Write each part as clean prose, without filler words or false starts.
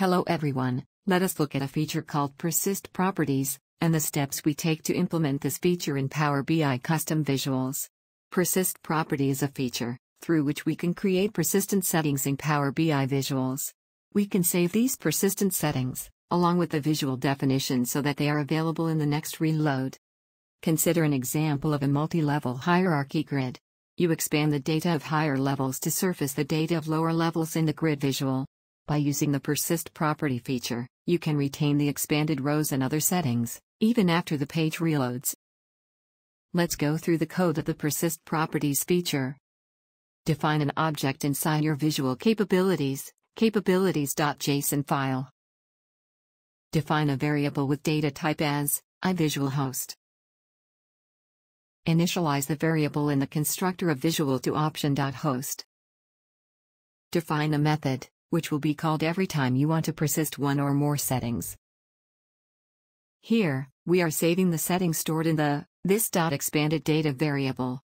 Hello everyone, let us look at a feature called Persist Properties, and the steps we take to implement this feature in Power BI Custom Visuals. Persist Property is a feature through which we can create persistent settings in Power BI Visuals. We can save these persistent settings, along with the visual definition so that they are available in the next reload. Consider an example of a multi-level hierarchy grid. You expand the data of higher levels to surface the data of lower levels in the grid visual. By using the Persist Property feature, you can retain the expanded rows and other settings, even after the page reloads. Let's go through the code of the Persist Properties feature. Define an object inside your visual capabilities.json file. Define a variable with data type as iVisualHost. Initialize the variable in the constructor of visual to option.host. Define a method, which will be called every time you want to persist one or more settings. Here, we are saving the settings stored in the this.expandedData variable.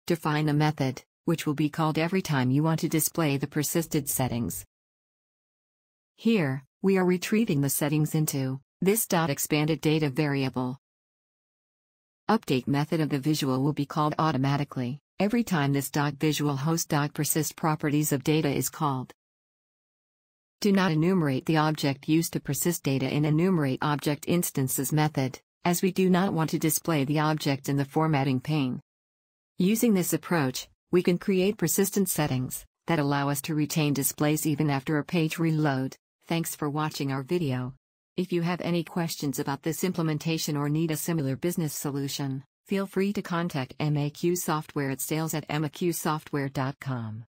Define a method, which will be called every time you want to display the persisted settings. Here, we are retrieving the settings into this.expandedData variable. Update method of the visual will be called automatically every time this .visualHost.persist properties of data is called. Do not enumerate the object used to persist data in enumerate object instances method, as we do not want to display the object in the formatting pane. Using this approach, we can create persistent settings that allow us to retain displays even after a page reload. Thanks for watching our video. If you have any questions about this implementation or need a similar business solution, feel free to contact MAQ Software at sales@maqsoftware.com.